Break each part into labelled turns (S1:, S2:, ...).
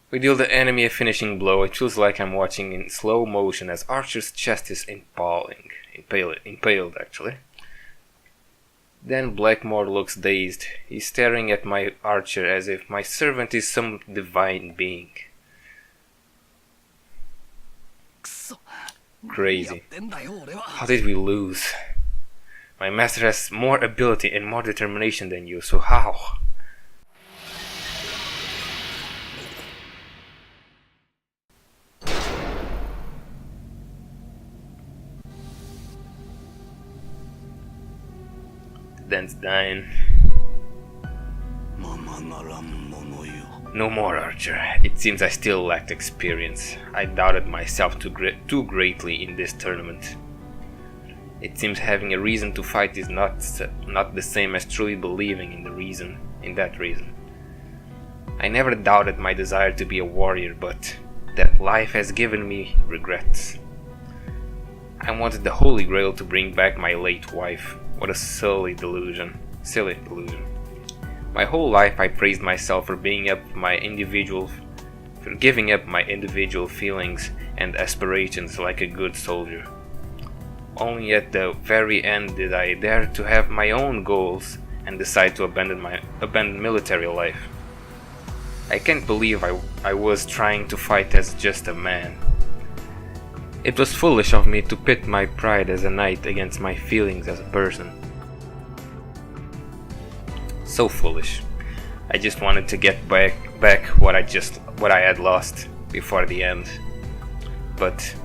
S1: We deal the enemy a finishing blow. It feels like I'm watching in slow motion as Archer's chest is impaled actually. Then Blackmore looks dazed. He's staring at my Archer as if my servant is some divine being. Crazy. How did we lose? My master has more ability and more determination than you, so how? Dan's dying. No more, Archer. It seems I still lacked experience. I doubted myself too greatly in this tournament. It seems having a reason to fight is not the same as truly believing in that reason. I never doubted my desire to be a warrior, but that life has given me regrets. I wanted the Holy Grail to bring back my late wife. What a silly delusion. My whole life I praised myself for giving up my individual feelings and aspirations like a good soldier. Only at the very end did I dare to have my own goals and decide to abandon military life. I can't believe I was trying to fight as just a man. It was foolish of me to pit my pride as a knight against my feelings as a person. So foolish. I just wanted to get back what I had lost before the end. But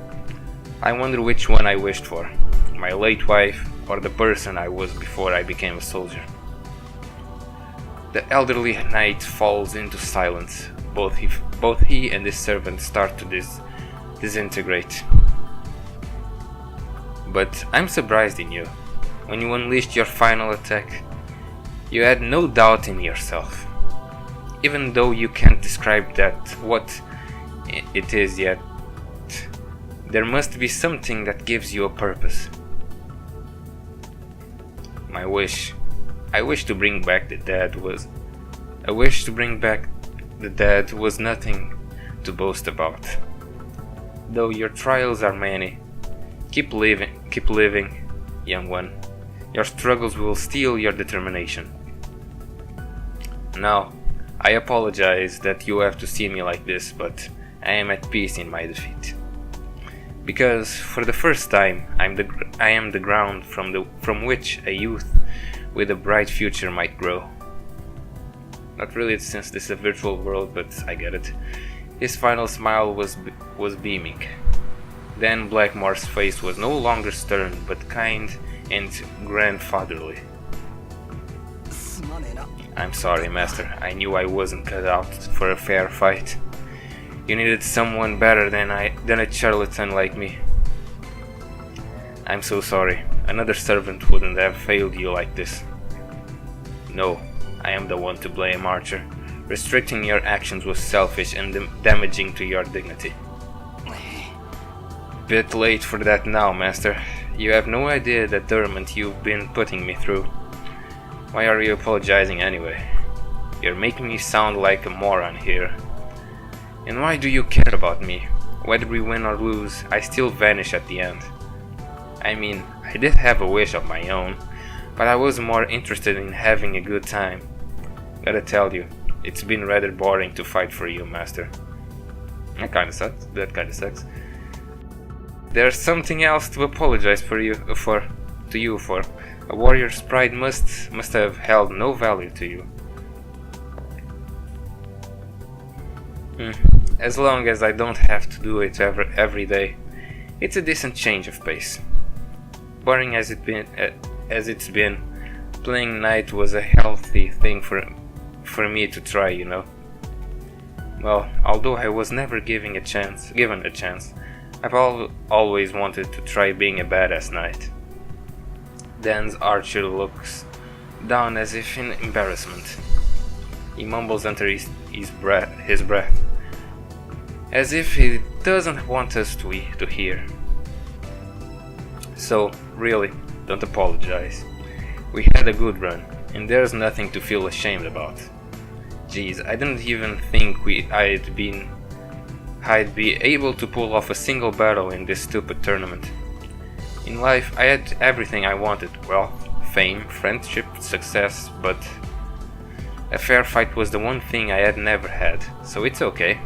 S1: I wonder which one I wished for, my late wife or the person I was before I became a soldier. The elderly knight falls into silence. Both he and his servant start to disintegrate. But I'm surprised in you. When you unleashed your final attack, you had no doubt in yourself. Even though you can't describe what it is yet, there must be something that gives you a purpose. I wish to bring back the dead was nothing to boast about. Though your trials are many, keep living, young one. Your struggles will steal your determination. Now, I apologize that you have to see me like this, but I am at peace in my defeat. Because for the first time, I am the ground from which a youth with a bright future might grow. Not really, since this is a virtual world, but I get it. His final smile was beaming. Then Blackmore's face was no longer stern, but kind and grandfatherly. I'm sorry, Master. I knew I wasn't cut out for a fair fight. You needed someone better than a charlatan like me. I'm so sorry. Another servant wouldn't have failed you like this. No, I am the one to blame, Archer. Restricting your actions was selfish and damaging to your dignity. Bit late for that now, Master. You have no idea the torment you've been putting me through. Why are you apologizing anyway? You're making me sound like a moron here. And why do you care about me? Whether we win or lose, I still vanish at the end. I mean, I did have a wish of my own, but I was more interested in having a good time. Gotta tell you, it's been rather boring to fight for you, Master. That kinda sucks. There's something else to apologize to you for. A warrior's pride must have held no value to you. As long as I don't have to do it every day, it's a decent change of pace. Boring as it's been, playing knight was a healthy thing for me to try, you know. Well, although I was never given a chance, I've always wanted to try being a badass knight. Dan's Archer looks down as if in embarrassment. He mumbles under his breath, as if he doesn't want us to hear. So, really, don't apologize. We had a good run, and there's nothing to feel ashamed about. Jeez, I didn't even think I'd be able to pull off a single battle in this stupid tournament. In life, I had everything I wanted: wealth, fame, friendship, success, but a fair fight was the one thing I had never had, so it's okay.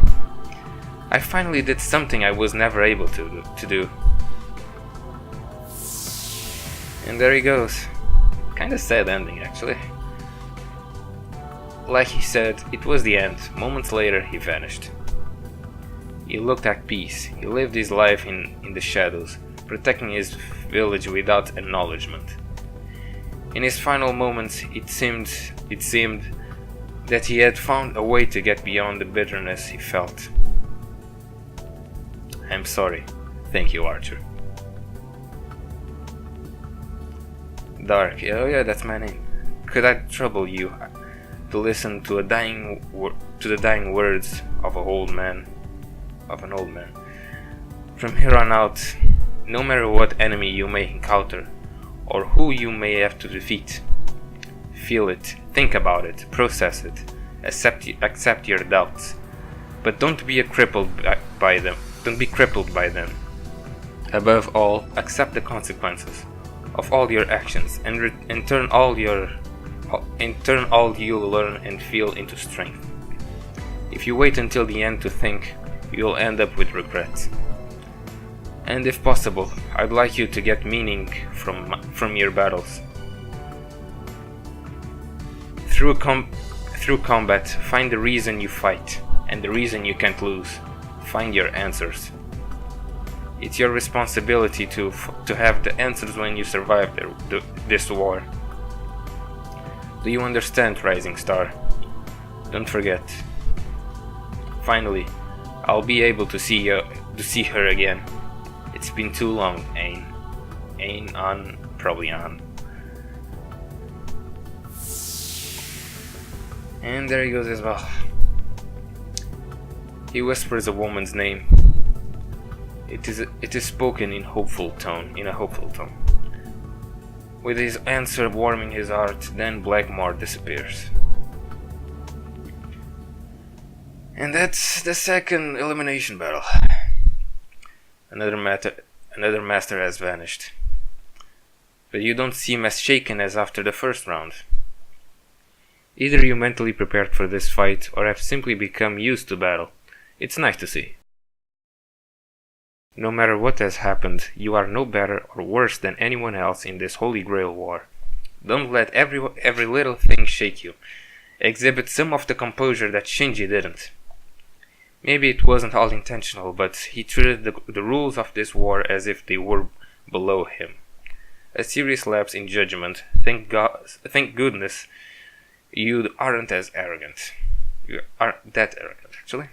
S1: I finally did something I was never able to do. And there he goes. Kinda sad ending, actually. Like he said, it was the end. Moments later, he vanished. He looked at peace. He lived his life in the shadows, protecting his village without acknowledgement. In his final moments, it seemed that he had found a way to get beyond the bitterness he felt. I'm sorry. Thank you, Archer. Dark. Oh yeah, that's my name. Could I trouble you to listen to the dying words of an old man? From here on out, no matter what enemy you may encounter, or who you may have to defeat, feel it, think about it, process it, accept your doubts, but don't be crippled by them. Don't be crippled by them. Above all, accept the consequences of all your actions, and turn all you learn and feel into strength. If you wait until the end to think, you'll end up with regret. And if possible, I'd like you to get meaning from your battles. Through combat, find the reason you fight and the reason you can't lose. Find your answers. It's your responsibility to have the answers when you survive this war. Do you understand, Rising Star? Don't forget. Finally, I'll be able to see her again. It's been too long, Ain. Ain on, probably on. And there he goes as well. He whispers a woman's name. It is spoken in a hopeful tone. With his answer warming his heart, then Blackmore disappears. And that's the second elimination battle. Another master has vanished. But you don't seem as shaken as after the first round. Either you mentally prepared for this fight, or have simply become used to battle. It's nice to see. No matter what has happened, you are no better or worse than anyone else in this Holy Grail war. Don't let every little thing shake you. Exhibit some of the composure that Shinji didn't. Maybe it wasn't all intentional, but he treated the rules of this war as if they were below him. A serious lapse in judgment. Thank goodness you aren't as arrogant. You aren't that arrogant, actually.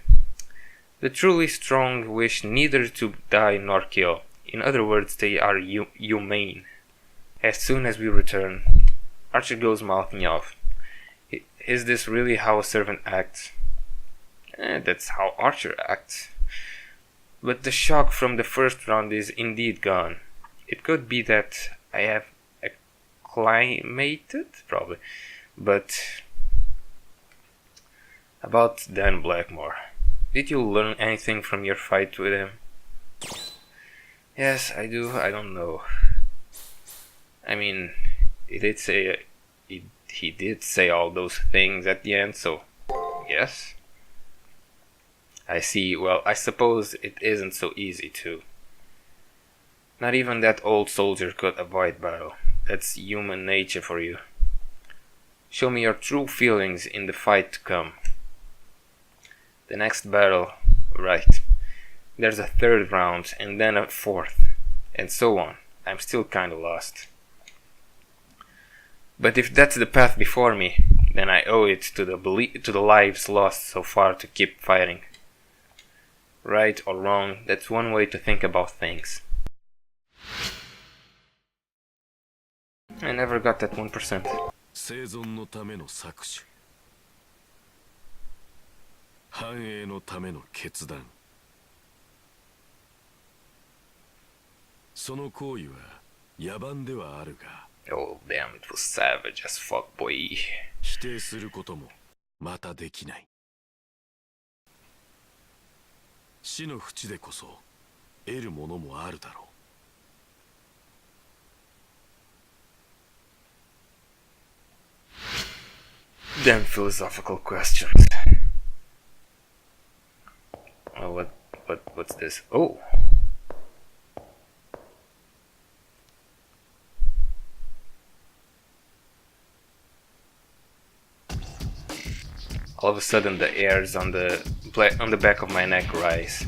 S1: The truly strong wish neither to die nor kill. In other words, they are humane. As soon as we return, Archer goes mouthing off. Is this really how a servant acts? That's how Archer acts. But the shock from the first round is indeed gone. It could be that I have acclimated, probably. But about Dan Blackmore. Did you learn anything from your fight with him? Yes, I do. I don't know. I mean, he did say all those things at the end, so yes. I see. Well, I suppose it isn't so easy to. Not even that old soldier could avoid battle. That's human nature for you. Show me your true feelings in the fight to come. The next battle, right. There's a third round, and then a fourth, and so on. I'm still kinda lost. But if that's the path before me, then I owe it to the lives lost so far to keep fighting. Right or wrong, that's one way to think about things. I never got that 1%.
S2: 生存のための搾取、繁栄のための決断、その行為は野蛮ではあるが、
S1: Oh damn, it was savage as fuck, boy.
S2: 否定することもまたできない。死の淵でこそ得るものもあるだろう。
S1: Damn philosophical questions. Oh, what's this? Oh. All of a sudden, the hairs on the back of my neck rise.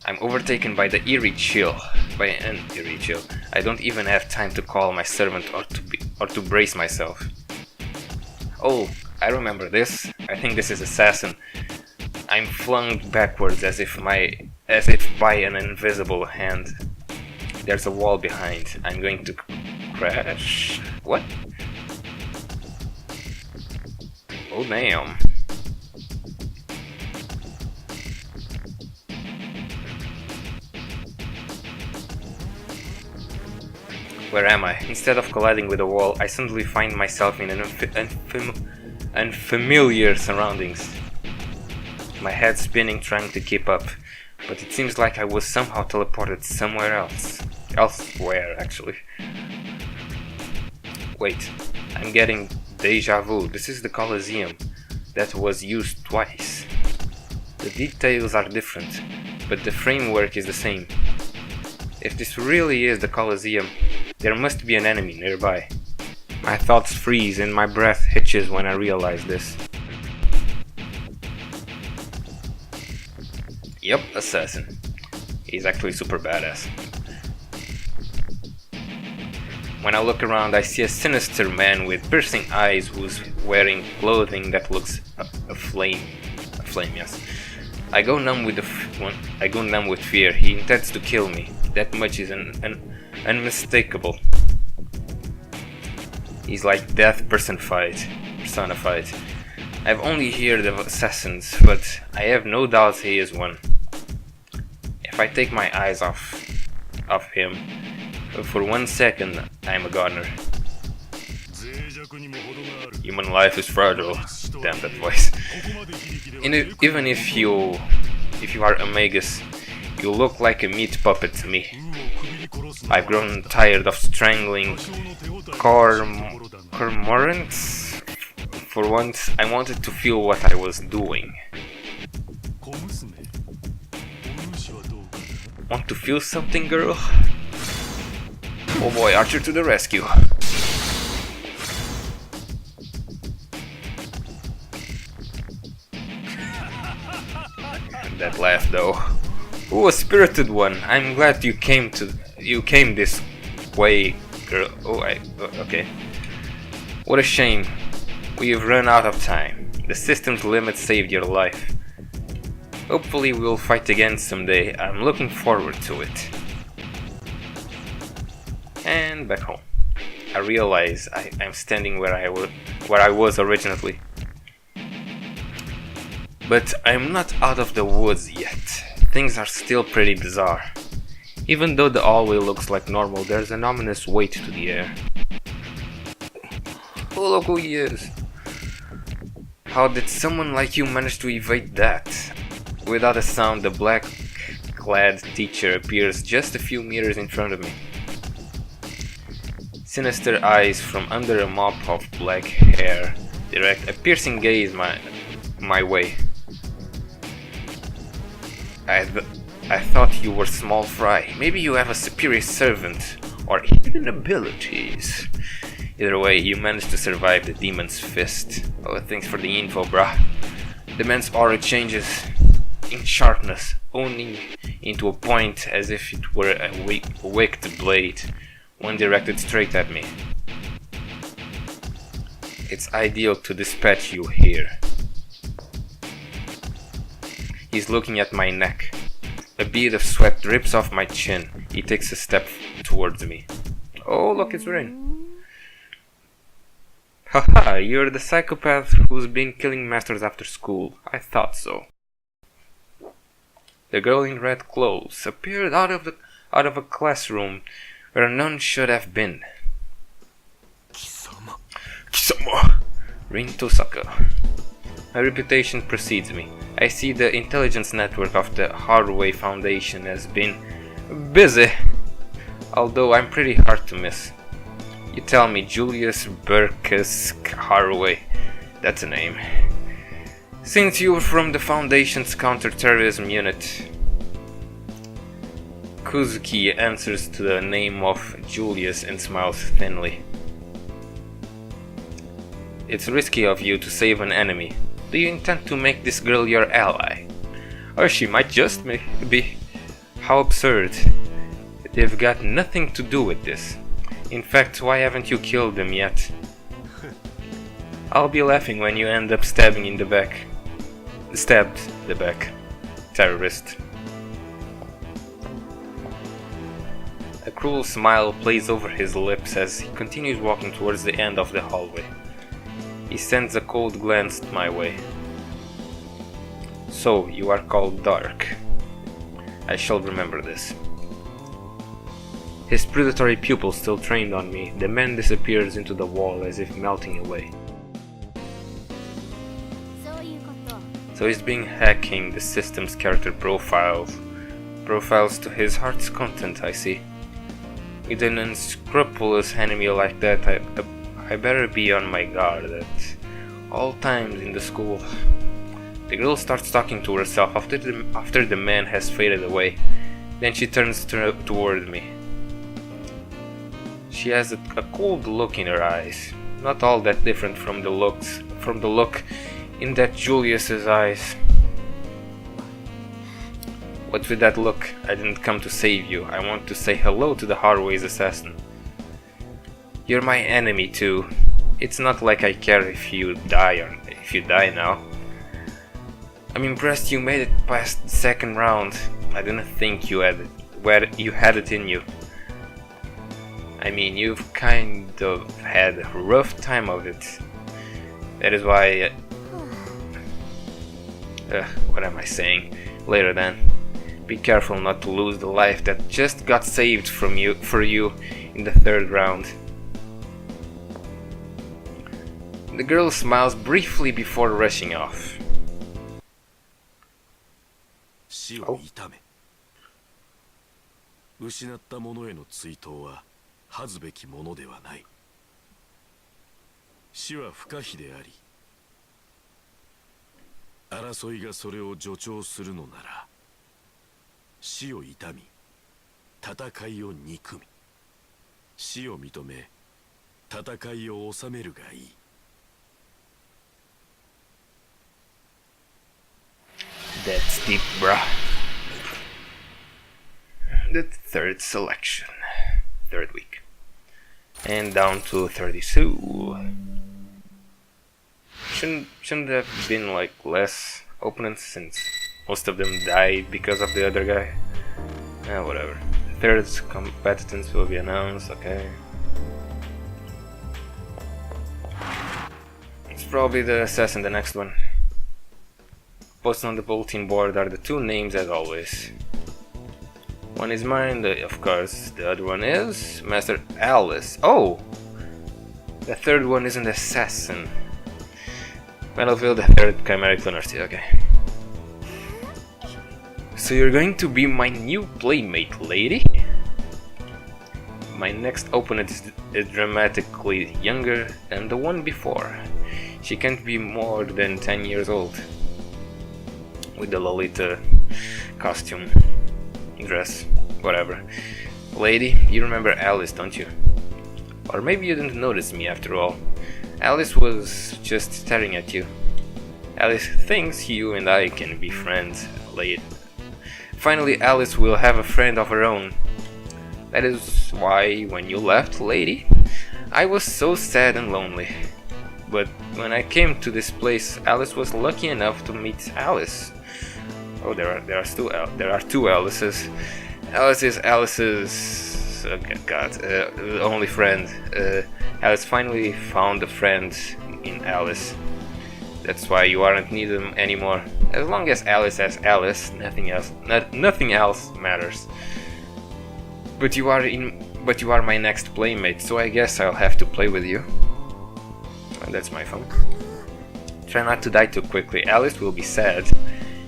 S1: I'm overtaken by the eerie chill. By an eerie chill. I don't even have time to call my servant or to brace myself. Oh, I remember this. I think this is Assassin. I'm flung backwards as if by an invisible hand. There's a wall behind. I'm going to crash. What? Oh damn. Where am I? Instead of colliding with a wall, I suddenly find myself in unfamiliar surroundings. My head spinning trying to keep up, but it seems like I was somehow teleported somewhere else. Elsewhere, actually. Wait, I'm getting deja vu. This is the Colosseum that was used twice. The details are different, but the framework is the same. If this really is the Colosseum, there must be an enemy nearby. My thoughts freeze and my breath hitches when I realize this. Yep, Assassin. He's actually super badass. When I look around, I see a sinister man with piercing eyes who's wearing clothing that looks aflame. Aflame, yes. I go numb with fear. He intends to kill me. That much is unmistakable. He's like death personified. I've only heard of assassins, but I have no doubt he is one. If I take my eyes off him for 1 second, I'm a goner. Human life is fragile. Damn that voice. Even if you are Omegas, you look like a meat puppet to me. I've grown tired of strangling cormorants. For once, I wanted to feel what I was doing. Want to feel something, girl? Oh boy, Archer to the rescue. That laugh though. Ooh, a spirited one. I'm glad you came this way, girl. Oh, okay. What a shame. We've run out of time. The system's limit saved your life. Hopefully we'll fight again someday. I'm looking forward to it. And back home. I realize I'm standing where I was originally. But I'm not out of the woods yet. Things are still pretty bizarre. Even though the hallway looks like normal, there's an ominous weight to the air. Oh, look who he is! How did someone like you manage to evade that? Without a sound, the black-clad teacher appears just a few meters in front of me. Sinister eyes from under a mop of black hair direct a piercing gaze my way. I thought you were small fry. Maybe you have a superior servant or hidden abilities. Either way, you managed to survive the demon's fist. Oh, thanks for the info, brah. The man's aura changes in sharpness, owning into a point as if it were a wicked blade, one directed straight at me. It's ideal to dispatch you here. He's looking at my neck. A bead of sweat drips off my chin. He takes a step towards me. Oh, look, it's Rin. Haha, you're the psychopath who's been killing masters after school. I thought so. The girl in red clothes appeared out of a classroom where none should have been.
S2: Kisama.
S1: Kisama! Rin Tosaka. My reputation precedes me. I see the intelligence network of the Haraway Foundation has been busy, although I'm pretty hard to miss. You tell me Julius Burkus Haraway, that's a name. Since you're from the Foundation's counterterrorism unit, Kuzuki answers to the name of Julius and smiles thinly. It's risky of you to save an enemy. Do you intend to make this girl your ally? Or she might just be. How absurd. They've got nothing to do with this. In fact, why haven't you killed them yet? I'll be laughing when you end up stabbed the back. Terrorist. A cruel smile plays over his lips as he continues walking towards the end of the hallway. He sends a cold glance my way. So, you are called Dark. I shall remember this. His predatory pupil still trained on me, the man disappears into the wall as if melting away. So he's been hacking the system's character profiles to his heart's content, I see. With an unscrupulous enemy like that, I better be on my guard at all times in the school. The girl starts talking to herself after the man has faded away. Then she turns toward me. She has a cold look in her eyes, not all that different from the look in that Julius's eyes. What's with that look? I didn't come to save you. I want to say hello to the Haraway's assassin. You're my enemy too. It's not like I care if you die now. I'm impressed you made it past the second round. I didn't think you had it in you. I mean, you've kind of had a rough time of it. That is why... what am I saying? Later then. Be careful not to lose the life that just got saved for you in the third round. The girl smiles briefly before rushing off. Oh.
S2: 失ったものへの追悼は恥ずべきものではない。死は不可避であり、争いがそれを助長するのなら、死を悼み、戦いを憎み、死を認め、戦いを収めるがいい。
S1: That's deep, bruh. The third selection. Third week. And down to 32. Shouldn't have been like less opponents since most of them died because of the other guy. Whatever. Third competitors will be announced, okay. It's probably the assassin, the next one. Posted on the bulletin board are the two names as always. One is mine, of course. The other one is Master Alice. Oh! The third one is an assassin. Battlefield, the third chimeric lunacy, okay. So you're going to be my new playmate, lady? My next opponent is dramatically younger than the one before. She can't be more than 10 years old. With the Lolita costume, dress, whatever. Lady, you remember Alice, don't you? Or maybe you didn't notice me after all. Alice was just staring at you. Alice thinks you and I can be friends, lady. Finally, Alice will have a friend of her own. That is why, when you left, lady, I was so sad and lonely. But when I came to this place, Alice was lucky enough to meet Alice. Oh, there are two Alices. Alice is Alice's only friend. Alice finally found a friend in Alice. That's why you aren't needed anymore. As long as Alice has Alice, nothing else matters. But you are my next playmate, so I guess I'll have to play with you. And that's my phone. Try not to die too quickly. Alice will be sad.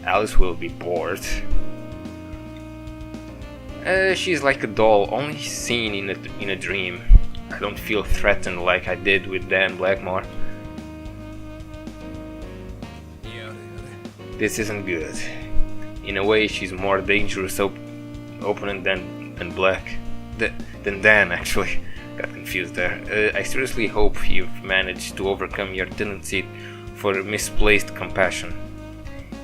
S1: Alice will be bored. She's like a doll, only seen in a dream. I don't feel threatened like I did with Dan Blackmore. This isn't good. In a way, she's more dangerous opponent than Dan, actually. Got confused there. I seriously hope you've managed to overcome your tendency for misplaced compassion.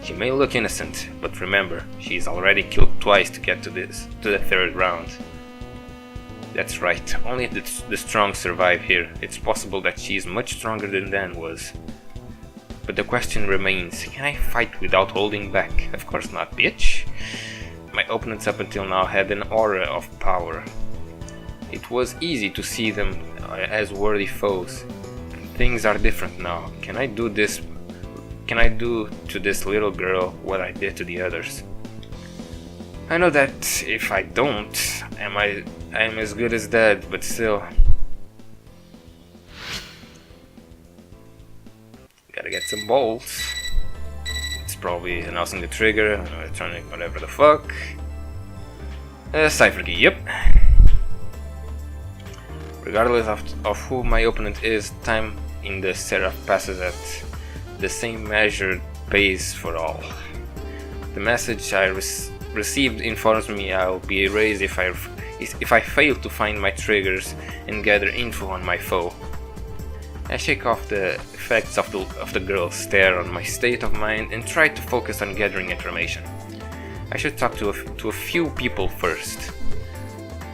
S1: She may look innocent, but remember, she's already killed twice to get to the third round. That's right, only the strong survive here. It's possible that she's much stronger than Dan was. But the question remains, can I fight without holding back? Of course not, bitch. My opponents up until now had an aura of power. It was easy to see them as worthy foes. Things are different now. Can I do to this little girl what I did to the others? I know that if I don't, I'm as good as dead, but still. Gotta get some bolts. It's probably announcing the trigger, electronic, whatever the fuck. Cipher key, yep. Regardless of who my opponent is, time in the Seraph passes at the same measured pace for all. The message I received informs me I'll be erased if I fail to find my triggers and gather info on my foe. I shake off the effects of the girl's stare on my state of mind and try to focus on gathering information. I should talk to a few people first,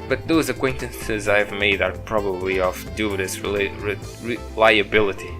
S1: but those acquaintances I've made are probably of dubious reliability.